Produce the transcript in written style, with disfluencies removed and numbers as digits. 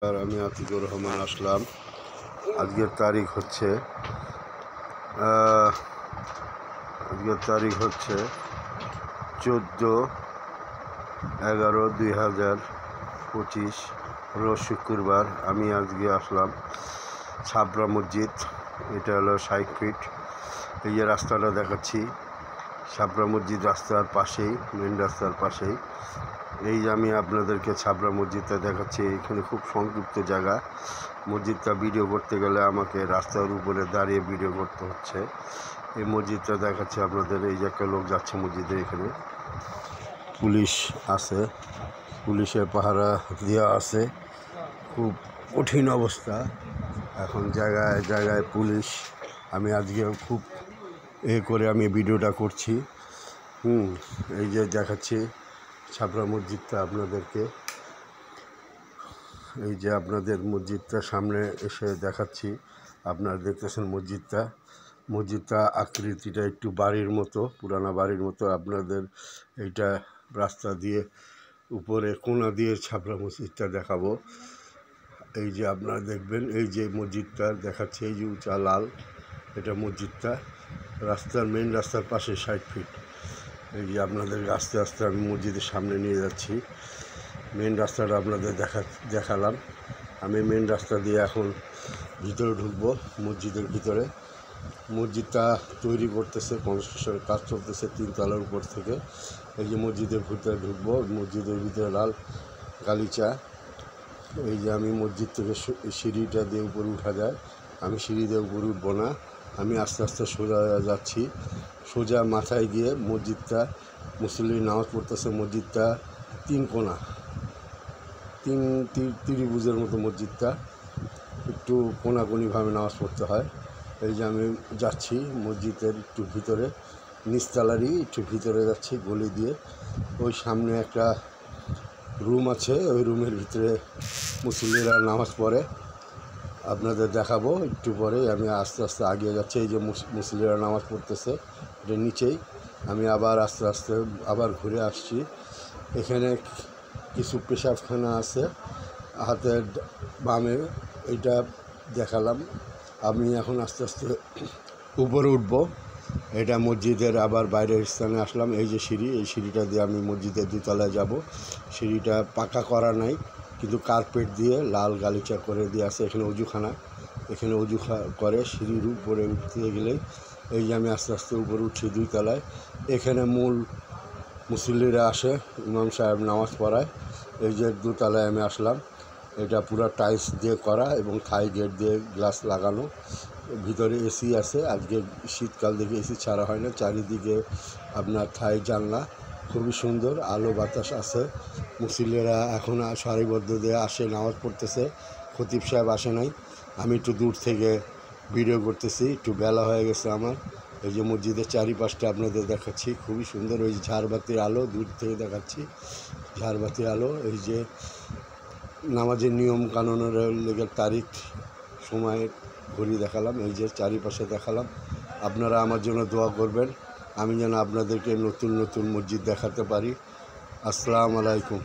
আর আমি আতিকুর রহমান আসলাম। আজকের তারিখ হচ্ছে 14/11/2025 রোজ শুক্রবার। আমি আজকে আসলাম ছাবরা মসজিদ। এটা হলো 60 ফিট। এই যে রাস্তাটা দেখাচ্ছি, ছাবরা মসজিদ রাস্তার পাশেই, মেন রাস্তার পাশেই। এই যে আমি আপনাদেরকে ছাবরা মসজিদটা দেখাচ্ছি। এখানে খুব সংযুক্ত জায়গা। মসজিদটা ভিডিও করতে গেলে আমাকে রাস্তার উপরে দাঁড়িয়ে ভিডিও করতে হচ্ছে। এই মসজিদটা দেখাচ্ছে আপনাদের। এই যে একটা লোক যাচ্ছে মসজিদে, এখানে পুলিশ আছে, পুলিশের পাহারা দেওয়া আছে। খুব কঠিন অবস্থা এখন, জায়গায় জায়গায় পুলিশ। আমি আজকে খুব করে আমি ভিডিওটা করছি। এই যে দেখাচ্ছি ছাবরা মসজিদটা আপনাদেরকে। এই যে আপনাদের মসজিদটা সামনে এসে দেখাচ্ছি। আপনারা দেখতেছেন মসজিদটা আকৃতিটা একটু বাড়ির মতো, পুরানা বাড়ির মতো। আপনাদের এইটা রাস্তা দিয়ে উপরে কোণা দিয়ে ছাবরা মসজিদটা দেখাবো। এই যে আপনারা দেখবেন, এই যে মসজিদটা দেখাচ্ছে, এই যে উঁচা লাল, এটা মসজিদটা রাস্তার মেন রাস্তার পাশে 60 ফিট। এই যে আপনাদের আস্তে আস্তে আমি মসজিদের সামনে নিয়ে যাচ্ছি। মেন রাস্তাটা আপনাদের দেখালাম। আমি মেন রাস্তা দিয়ে এখন ভিতরে ঢুকবো, মসজিদের ভিতরে। মসজিদটা তৈরি করতেছে, কনস্ট্রাকশনের কাজ চলতেছে 3 তলার উপর থেকে। এই যে মসজিদের ভিতরে ঢুকবো, মসজিদের ভিতরে লাল গালিচা। এই যে আমি মসজিদ থেকে সিঁড়িটা দিয়ে উপরে উঠা যায়। আমি সিঁড়ি দিয়ে উপরে উঠবো না, আমি আস্তে আস্তে সোজা যাচ্ছি। সোজা মাথায় গিয়ে মসজিদটা, মুসল্লি নামাজ পড়তেছে। মসজিদটা 3 কোণা, ত্রিভুজের মতো মসজিদটা, একটু কোনাকুনিভাবে নামাজ পড়তে হয়। এই যে আমি যাচ্ছি মসজিদের একটু ভিতরে, নিচতলারই একটু ভিতরে যাচ্ছি গলি দিয়ে। ওই সামনে একটা রুম আছে, ওই রুমের ভিতরে মুসল্লিরা নামাজ পড়ে। আপনাদের দেখাবো একটু পরে। আমি আস্তে আস্তে আগিয়ে যাচ্ছি। এই যে মুসল্লিরা নামাজ পড়তেছে, এটা নিচেই। আমি আবার আস্তে আস্তে আবার ঘুরে আসছি। এখানে কিছু পেশাবখানা আছে হাতের বামে, এটা দেখালাম। আমি এখন আস্তে আস্তে উপরে উঠব। এটা মসজিদের আবার বাইরের স্থানে আসলাম। এই যে সিঁড়ি, এই সিঁড়িটা দিয়ে আমি মসজিদের 2 তলায় যাব। সিঁড়িটা পাকা করা নাই, কিন্তু কার্পেট দিয়ে লাল গালিচা করে দিয়ে আছে। এখানে অজুখানা, এখানে অজু করে। সিঁড়ির উপরে উঠতে গেলেই এই যে আমি আস্তে আস্তে উপরে উঠছি 2 তলায়। এখানে মূল মুসল্লিরা আসে, ইমাম সাহেব নামাজ পড়ায়। এই যে 2 তলায় আমি আসলাম। এটা পুরো টাইলস দিয়ে করা এবং থাই গেট দিয়ে গ্লাস লাগানো। ভিতরে এসি আছে। আজকে শীতকাল দেখে এসি ছাড়া হয় না। চারিদিকে আপনার থাই জানলা, খুবই সুন্দর, আলো বাতাস আছে। মুসল্লিরা এখন সারিবদ্ধ দিয়ে আসে, নামাজ পড়তেছে। খতিব সাহেব আসে নাই। আমি একটু দূর থেকে ভিডিও করতেছি, একটু বেলা হয়ে গেছে আমার। এই যে মসজিদের চারিপাশটা আপনাদের দেখাচ্ছি, খুবই সুন্দর। ওই যে ঝাড়বাতির আলো, দূর থেকে দেখাচ্ছি ঝাড়বাতির আলো। এই যে নামাজের নিয়ম কানুনের লেগে তারিখ সময় ঘড়ি দেখালাম। এই যে চারিপাশে দেখালাম। আপনারা আমার জন্য দোয়া করবেন, আমি যেন আপনাদেরকে নতুন নতুন মসজিদ দেখাতে পারি। আসসালামু আলাইকুম।